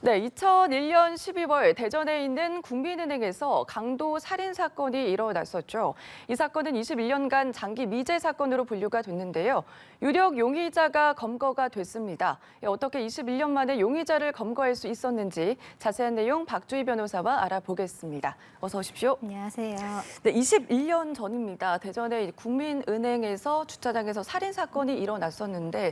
네, 2001년 12월 대전에 있는 국민은행에서 강도 살인 사건이 일어났었죠. 이 사건은 21년간 장기 미제 사건으로 분류가 됐는데요. 유력 용의자가 검거가 됐습니다. 어떻게 21년 만에 용의자를 검거할 수 있었는지 자세한 내용 박주희 변호사와 알아보겠습니다. 어서 오십시오. 안녕하세요. 네, 21년 전입니다. 대전의 국민은행에서 주차장에서 살인 사건이 일어났었는데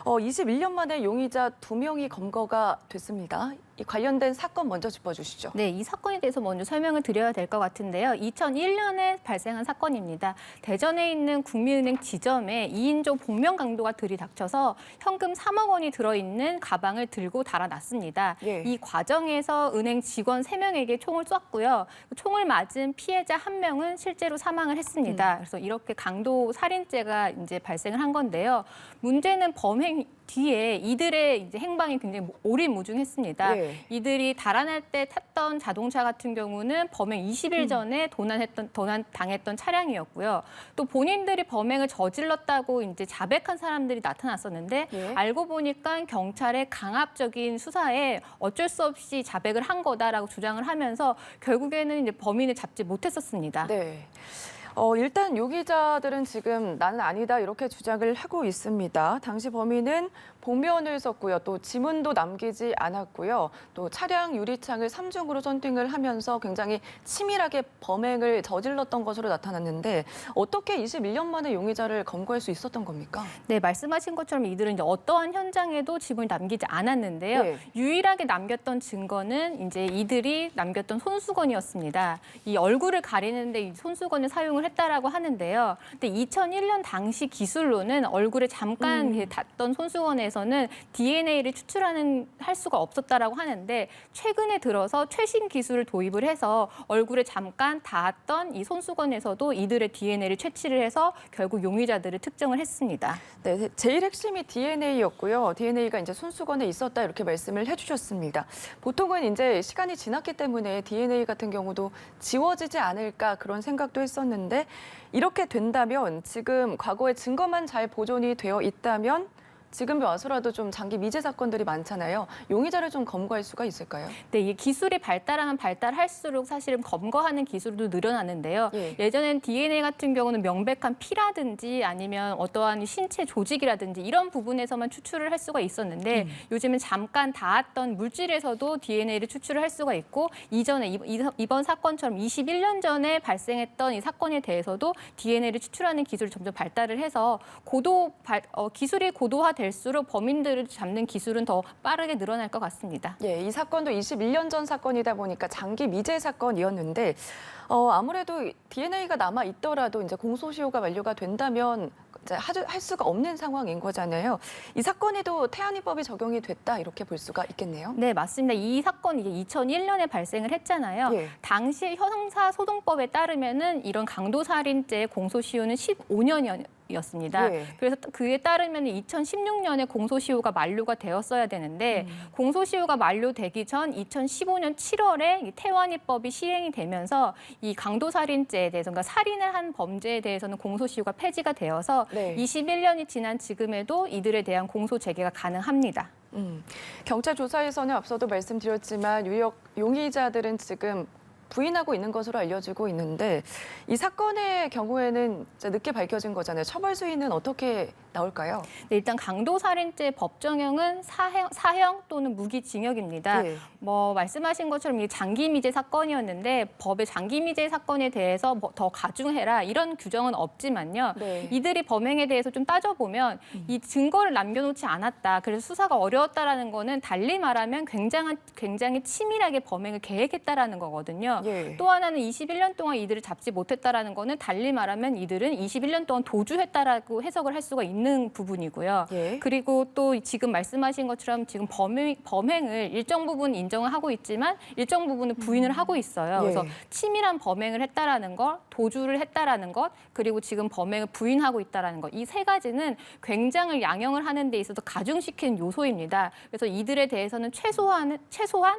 21년 만에 용의자 2명이 검거가 됐습니다. 이 관련된 사건 먼저 짚어주시죠. 네, 이 사건에 대해서 먼저 설명을 드려야 될 것 같은데요. 2001년에 발생한 사건입니다. 대전에 있는 국민은행 지점에 2인조 복면 강도가 들이닥쳐서 현금 3억 원이 들어있는 가방을 들고 달아났습니다. 예. 이 과정에서 은행 직원 3명에게 총을 쐈고요. 총을 맞은 피해자 1명은 실제로 사망을 했습니다. 그래서 이렇게 강도 살인죄가 이제 발생을 한 건데요. 문제는 범행 뒤에 이들의 이제 행방이 굉장히 오리무중했습니다. 예. 이들이 달아날 때 탔던 자동차 같은 경우는 범행 20일 전에 도난당했던 차량이었고요. 또 본인들이 범행을 저질렀다고 이제 자백한 사람들이 나타났었는데 예. 알고 보니까 경찰의 강압적인 수사에 어쩔 수 없이 자백을 한 거다라고 주장을 하면서 결국에는 이제 범인을 잡지 못했었습니다. 네. 일단 용의자들은 지금 나는 아니다 이렇게 주장을 하고 있습니다. 당시 범인은 복면을 썼고요. 또 지문도 남기지 않았고요. 또 차량 유리창을 3중으로 선팅을 하면서 굉장히 치밀하게 범행을 저질렀던 것으로 나타났는데 어떻게 21년 만에 용의자를 검거할 수 있었던 겁니까? 네, 말씀하신 것처럼 이들은 이제 어떠한 현장에도 지문을 남기지 않았는데요. 네. 유일하게 남겼던 증거는 이제 이들이 남겼던 손수건이었습니다. 이 얼굴을 가리는데 이 손수건을 사용을 했다라고 하는데요. 근데 2001년 당시 기술로는 얼굴에 잠깐 이렇게 닿던 손수건에서는 DNA를 할 수가 없었다라고 하는데 최근에 들어서 최신 기술을 도입을 해서 얼굴에 잠깐 닿았던 이 손수건에서도 이들의 DNA를 채취를 해서 결국 용의자들을 특정을 했습니다. 네, 제일 핵심이 DNA였고요. DNA가 이제 손수건에 있었다 이렇게 말씀을 해주셨습니다. 보통은 이제 시간이 지났기 때문에 DNA 같은 경우도 지워지지 않을까 그런 생각도 했었는데 이렇게 된다면 지금 과거의 증거만 잘 보존이 되어 있다면 지금 와서라도 좀 장기 미제 사건들이 많잖아요. 용의자를 좀 검거할 수가 있을까요? 네, 이 기술이 발달하면 발달할수록 사실은 검거하는 기술도 늘어나는데요. 예. 예전엔 DNA 같은 경우는 명백한 피라든지 아니면 어떠한 신체 조직이라든지 이런 부분에서만 추출을 할 수가 있었는데 요즘은 잠깐 닿았던 물질에서도 DNA를 추출을 할 수가 있고 이전에 이번 사건처럼 21년 전에 발생했던 이 사건에 대해서도 DNA를 추출하는 기술이 점점 발달을 해서 기술이 고도화될수록 범인들을 잡는 기술은 더 빠르게 늘어날 것 같습니다. 예, 이 사건도 21년 전 사건이다 보니까 장기 미제 사건이었는데 아무래도 DNA가 남아 있더라도 이제 공소시효가 만료가 된다면 이제 할 수가 없는 상황인 거잖아요. 이 사건에도 태안이법이 적용이 됐다 이렇게 볼 수가 있겠네요. 네, 맞습니다. 이 사건이 2001년에 발생을 했잖아요. 예. 당시 형사소송법에 따르면은 이런 강도살인죄의 공소시효는 15년이었습니다. 예. 그래서 그에 따르면 2016년에 공소시효가 만료가 되었어야 되는데 공소시효가 만료되기 전 2015년 7월에 이 태완이법이 시행이 되면서 이 강도살인죄에 대해서 그러니까 살인을 한 범죄에 대해서는 공소시효가 폐지가 되어서 네. 21년이 지난 지금에도 이들에 대한 공소 제기가 가능합니다. 경찰 조사에서는 앞서도 말씀드렸지만 유력 용의자들은 지금 부인하고 있는 것으로 알려지고 있는데 이 사건의 경우에는 이제 늦게 밝혀진 거잖아요. 처벌 수위는 어떻게 나올까요? 네, 일단 강도살인죄 법정형은 사형 또는 무기징역입니다. 예. 말씀하신 것처럼 이 장기미제 사건이었는데 법의 장기미제 사건에 대해서 더 가중해라 이런 규정은 없지만요. 네. 이들이 범행에 대해서 좀 따져보면 이 증거를 남겨놓지 않았다. 그래서 수사가 어려웠다라는 거는 달리 말하면 굉장히 치밀하게 범행을 계획했다라는 거거든요. 예. 또 하나는 21년 동안 이들을 잡지 못했다라는 거는 달리 말하면 이들은 21년 동안 도주했다라고 해석을 할 수가 있는 부분이고요. 예. 그리고 또 지금 말씀하신 것처럼 지금 범행을 일정 부분 인정을 하고 있지만 일정 부분은 부인을 하고 있어요. 그래서 예. 치밀한 범행을 했다라는 것, 도주를 했다라는 것, 그리고 지금 범행을 부인하고 있다라는 것. 이 세 가지는 굉장히 양형을 하는 데 있어서 가중시키는 요소입니다. 그래서 이들에 대해서는 최소한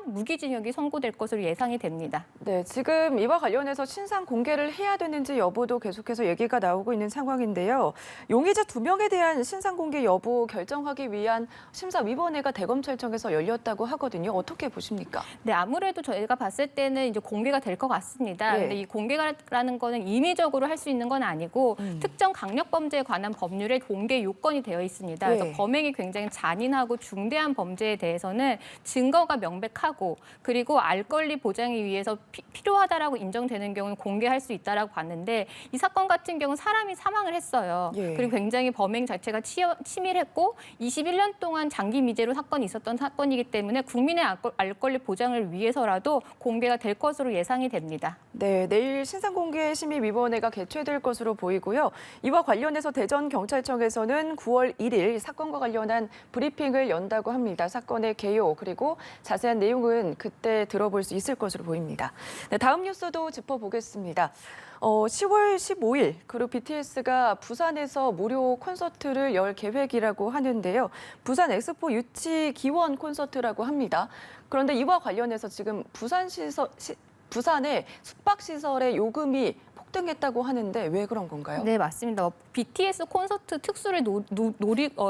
무기징역이 선고될 것으로 예상이 됩니다. 네, 지금 이와 관련해서 신상 공개를 해야 되는지 여부도 계속해서 얘기가 나오고 있는 상황인데요. 용의자 2명에 대한 신상 공개 여부 결정하기 위한 심사위원회가 대검찰청에서 열렸다고 하거든요. 어떻게 보십니까? 네, 아무래도 저희가 봤을 때는 이제 공개가 될 것 같습니다. 예. 근데 이 공개라는 거는 임의적으로 할 수 있는 건 아니고 특정 강력범죄에 관한 법률에 공개 요건이 되어 있습니다. 그래서 예. 범행이 굉장히 잔인하고 중대한 범죄에 대해서는 증거가 명백하고 그리고 알 권리 보장에 위해서 필요하다라고 인정되는 경우는 공개할 수 있다라고 봤는데 이 사건 같은 경우는 사람이 사망을 했어요. 예. 그리고 굉장히 범행 자체가 치밀했고 21년 동안 장기 미제로 사건이 있었던 사건이기 때문에 국민의 알 권리 보장을 위해서라도 공개가 될 것으로 예상이 됩니다. 네, 내일 신상공개심의위원회가 개최될 것으로 보이고요. 이와 관련해서 대전경찰청에서는 9월 1일 사건과 관련한 브리핑을 연다고 합니다. 사건의 개요 그리고 자세한 내용은 그때 들어볼 수 있을 것으로 보입니다. 네, 다음 뉴스도 짚어보겠습니다. 10월 15일 그룹 BTS가 부산에서 무료 콘서트를 열 계획이라고 하는데요. 부산 엑스포 유치 기원 콘서트라고 합니다. 그런데 이와 관련해서 지금 부산의 숙박시설의 요금이 폭등했다고 하는데 왜 그런 건가요? 네, 맞습니다. BTS 콘서트 특수를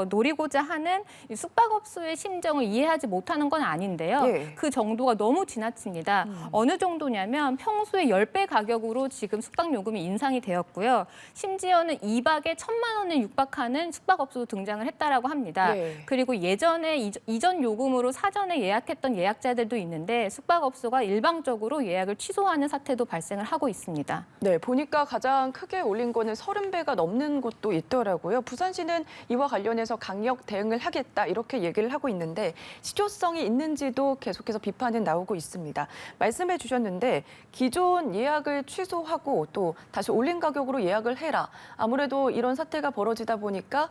노리고자 하는 이 숙박업소의 심정을 이해하지 못하는 건 아닌데요. 예. 그 정도가 너무 지나칩니다. 어느 정도냐면 평소에 10배 가격으로 지금 숙박요금이 인상이 되었고요. 심지어는 2박에 1,000만 원을 육박하는 숙박업소도 등장을 했다라고 합니다. 예. 그리고 예전에 이전 요금으로 사전에 예약했던 예약자들도 있는데 숙박업소가 일방적으로 예약을 취소하는 사태도 발생을 하고 있습니다. 네, 보니까 가장 크게 올린 거는 30배가 넘는 곳도 있더라고요. 부산시는 이와 관련해서 강력 대응을 하겠다 이렇게 얘기를 하고 있는데 실효성이 있는지도 계속해서 비판은 나오고 있습니다. 말씀해 주셨는데 기존 예약을 취소하고 또 다시 올린 가격으로 예약을 해라. 아무래도 이런 사태가 벌어지다 보니까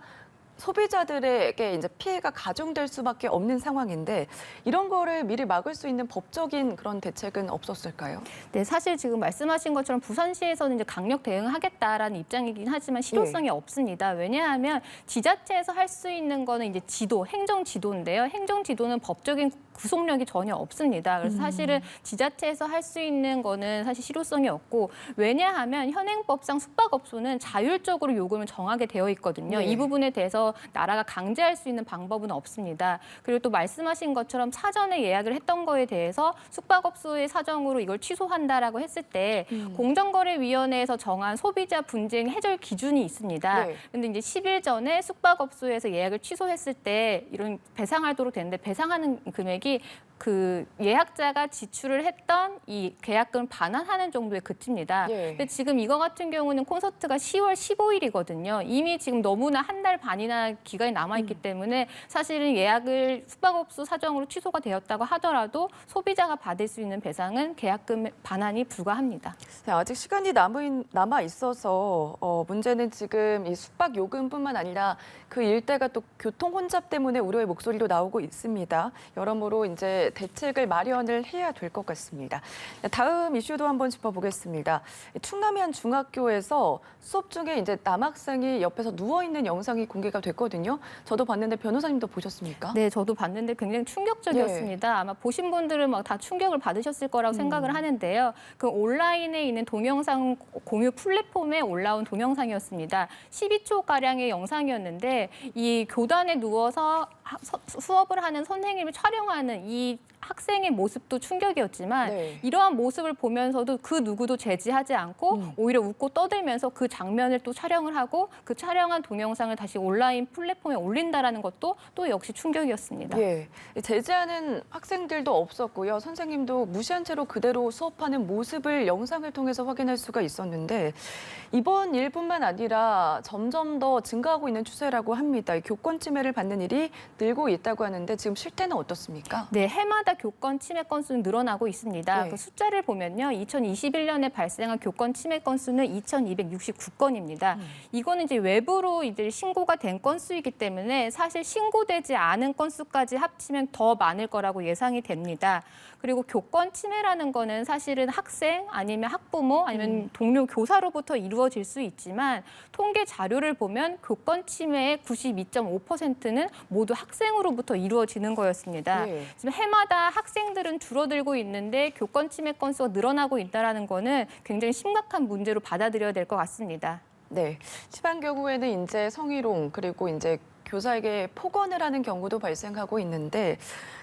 소비자들에게 이제 피해가 가중될 수밖에 없는 상황인데 이런 거를 미리 막을 수 있는 법적인 그런 대책은 없었을까요? 네, 사실 지금 말씀하신 것처럼 부산시에서는 이제 강력 대응을 하겠다라는 입장이긴 하지만 실효성이 없습니다. 왜냐하면 지자체에서 할 수 있는 거는 이제 행정 지도인데요. 행정 지도는 법적인 구속력이 전혀 없습니다. 그래서 사실은 지자체에서 할 수 있는 거는 사실 실효성이 없고 왜냐하면 현행법상 숙박업소는 자율적으로 요금을 정하게 되어 있거든요. 네. 이 부분에 대해서 나라가 강제할 수 있는 방법은 없습니다. 그리고 또 말씀하신 것처럼 사전에 예약을 했던 거에 대해서 숙박업소의 사정으로 이걸 취소한다라고 했을 때 공정거래위원회에서 정한 소비자 분쟁 해결 기준이 있습니다. 네. 근데 이제 10일 전에 숙박업소에서 예약을 취소했을 때 이런 배상하도록 되는데 배상하는 금액이 그 예약자가 지출을 했던 이 계약금 반환하는 정도에 그칩니다. 예. 근데 지금 이거 같은 경우는 콘서트가 10월 15일이거든요. 이미 지금 너무나 한 달 반이나 기간이 남아있기 때문에 사실은 예약을 숙박업소 사정으로 취소가 되었다고 하더라도 소비자가 받을 수 있는 배상은 계약금 반환이 불가합니다. 네, 아직 시간이 남아 있어서 문제는 지금 이 숙박 요금뿐만 아니라 그 일대가 또 교통 혼잡 때문에 우려의 목소리도 나오고 있습니다. 여러모로 이제 대책을 마련을 해야 될 것 같습니다. 다음 이슈도 한번 짚어보겠습니다. 충남의 한 중학교에서 수업 중에 이제 남학생이 옆에서 누워 있는 영상이 공개가 됐거든요. 저도 봤는데 변호사님도 보셨습니까? 네, 저도 봤는데 굉장히 충격적이었습니다. 아마 보신 분들은 막 다 충격을 받으셨을 거라고 생각을 하는데요. 그 온라인에 있는 동영상 공유 플랫폼에 올라온 동영상이었습니다. 12초가량의 영상이었는데 이 교단에 누워서 수업을 하는 선생님을 촬영하는 이 학생의 모습도 충격이었지만 네. 이러한 모습을 보면서도 그 누구도 제지하지 않고 오히려 웃고 떠들면서 그 장면을 또 촬영을 하고 그 촬영한 동영상을 다시 온라인 플랫폼에 올린다라는 것도 또 역시 충격이었습니다. 예, 제지하는 학생들도 없었고요. 선생님도 무시한 채로 그대로 수업하는 모습을 영상을 통해서 확인할 수가 있었는데 이번 일뿐만 아니라 점점 더 증가하고 있는 추세라고 합니다. 이 교권 침해를 받는 일이 늘고 있다고 하는데 지금 실태는 어떻습니까? 네, 해마다 교권 침해 건수는 늘어나고 있습니다. 네. 그 숫자를 보면요. 2021년에 발생한 교권 침해 건수는 2,269건입니다. 이거는 이제 외부로 이들 신고가 된 건수이기 때문에 사실 신고되지 않은 건수까지 합치면 더 많을 거라고 예상이 됩니다. 그리고 교권 침해라는 거는 사실은 학생 아니면 학부모 아니면 동료 교사로부터 이루어질 수 있지만 통계 자료를 보면 교권 침해의 92.5%는 모두 학생으로부터 이루어지는 거였습니다. 네. 지금 해마다 학생들은 줄어들고 있는데 교권 침해 건수가 늘어나고 있다는 거는 굉장히 심각한 문제로 받아들여야 될 것 같습니다. 네, 심한 경우에는 이제 성희롱 그리고 이제 교사에게 폭언을 하는 경우도 발생하고 있는데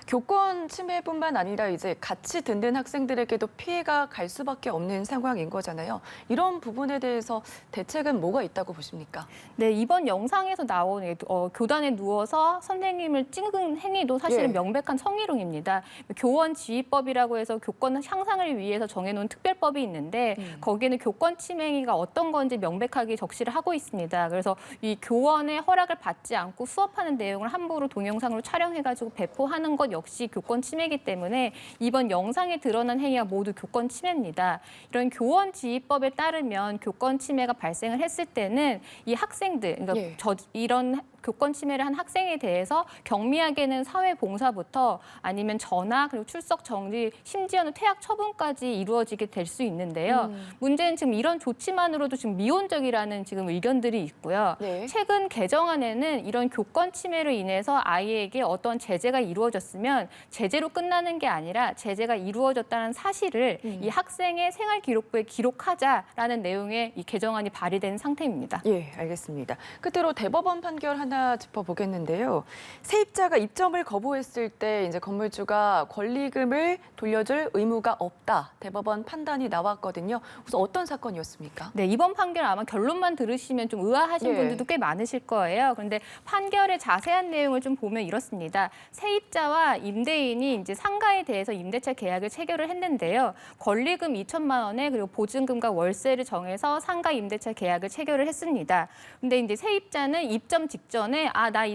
교권 침해뿐만 아니라 이제 같이 듣는 학생들에게도 피해가 갈 수밖에 없는 상황인 거잖아요. 이런 부분에 대해서 대책은 뭐가 있다고 보십니까? 네, 이번 영상에서 나온 교단에 누워서 선생님을 찍은 행위도 사실은 예. 명백한 성희롱입니다. 교원 지휘법이라고 해서 교권 향상을 위해서 정해놓은 특별법이 있는데 거기에는 교권 침해 행위가 어떤 건지 명백하게 적시를 하고 있습니다. 그래서 이 교원의 허락을 받지 않고 수업하는 내용을 함부로 동영상으로 촬영해가지고 배포하는 것 역시 교권 침해이기 때문에 이번 영상에 드러난 행위가 모두 교권 침해입니다. 이런 교원 지휘법에 따르면 교권 침해가 발생을 했을 때는 이 학생들, 그러니까 예. 이런 교권 침해를 한 학생에 대해서 경미하게는 사회봉사부터 아니면 전학 그리고 출석 정지 심지어는 퇴학 처분까지 이루어지게 될 수 있는데요. 문제는 지금 이런 조치만으로도 지금 미온적이라는 지금 의견들이 있고요. 네. 최근 개정안에는 이런 교권 침해로 인해서 아이에게 어떤 제재가 이루어졌으면 제재로 끝나는 게 아니라 제재가 이루어졌다는 사실을 이 학생의 생활기록부에 기록하자라는 내용의 이 개정안이 발의된 상태입니다. 예, 알겠습니다. 끝으로 대법원 판결 하나 짚어보겠는데요. 세입자가 입점을 거부했을 때 이제 건물주가 권리금을 돌려줄 의무가 없다. 대법원 판단이 나왔거든요. 우선 어떤 사건이었습니까? 네, 이번 판결 아마 결론만 들으시면 좀 의아하신 예. 분들도 꽤 많으실 거예요. 그런데 판결의 자세한 내용을 좀 보면 이렇습니다. 세입자와 임대인이 이제 상가에 대해서 임대차 계약을 체결을 했는데요. 권리금 2천만 원에 그리고 보증금과 월세를 정해서 상가 임대차 계약을 체결을 했습니다. 근데 이제 세입자는 입점 직전에 나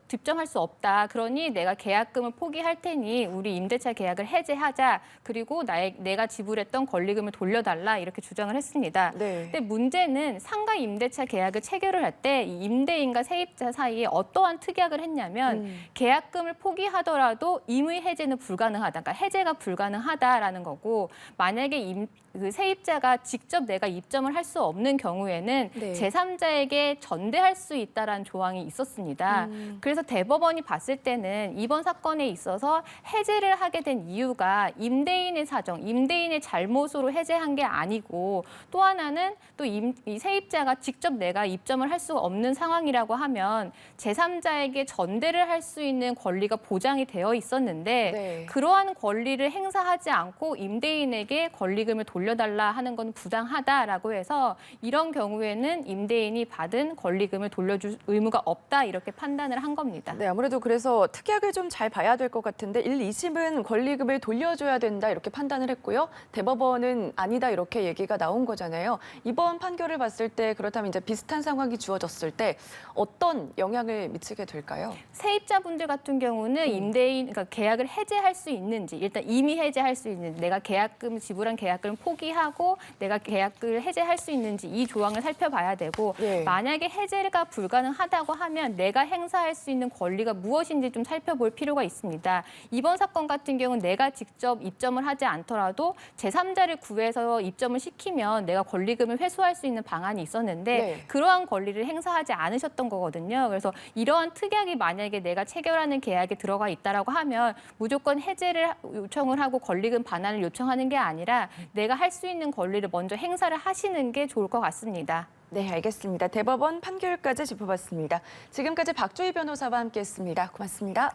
뒷점할 수 없다. 그러니 내가 계약금을 포기할 테니 우리 임대차 계약을 해제하자. 그리고 내가 지불했던 권리금을 돌려달라 이렇게 주장을 했습니다. 네. 근데 문제는 상가 임대차 계약을 체결을 할 때 이 임대인과 세입자 사이에 어떠한 특약을 했냐면 계약금을 포기하더라도 임의 해제는 불가능하다. 그러니까 해제가 불가능하다라는 거고 만약에 그 세입자가 직접 내가 입점을 할 수 없는 경우에는 네. 제3자에게 전대할 수 있다라는 조항이 있었습니다. 그래서 대법원이 봤을 때는 이번 사건에 있어서 해제를 하게 된 이유가 임대인의 사정, 임대인의 잘못으로 해제한 게 아니고 또 하나는 또 이 세입자가 직접 내가 입점을 할 수 없는 상황이라고 하면 제3자에게 전대를 할 수 있는 권리가 보장이 되어 있었는데 네. 그러한 권리를 행사하지 않고 임대인에게 권리금을 돌려달라 하는 건 부당하다라고 해서 이런 경우에는 임대인이 받은 권리금을 돌려줄 의무가 없다 이렇게 판단을 한 겁니다. 네, 아무래도 그래서 특약을 좀 잘 봐야 될 것 같은데 1, 2심은 권리금을 돌려줘야 된다 이렇게 판단을 했고요. 대법원은 아니다 이렇게 얘기가 나온 거잖아요. 이번 판결을 봤을 때 그렇다면 이제 비슷한 상황이 주어졌을 때 어떤 영향을 미치게 될까요? 세입자분들 같은 경우는 임대인, 그러니까 계약을 해제할 수 있는지 일단 이미 해제할 수 있는지 내가 지불한 계약금을 포기하고 내가 계약을 해제할 수 있는지 이 조항을 살펴봐야 되고 예. 만약에 해제가 불가능하다고 하면 내가 행사할 수 있는 권리가 무엇인지 좀 살펴볼 필요가 있습니다. 이번 사건 같은 경우는 내가 직접 입점을 하지 않더라도 제3자를 구해서 입점을 시키면 내가 권리금을 회수할 수 있는 방안이 있었는데 네. 그러한 권리를 행사하지 않으셨던 거거든요. 그래서 이러한 특약이 만약에 내가 체결하는 계약에 들어가 있다라고 하면 무조건 해제를 요청을 하고 권리금 반환을 요청하는 게 아니라 내가 할 수 있는 권리를 먼저 행사를 하시는 게 좋을 것 같습니다. 네, 알겠습니다. 대법원 판결까지 짚어봤습니다. 지금까지 박주희 변호사와 함께했습니다. 고맙습니다.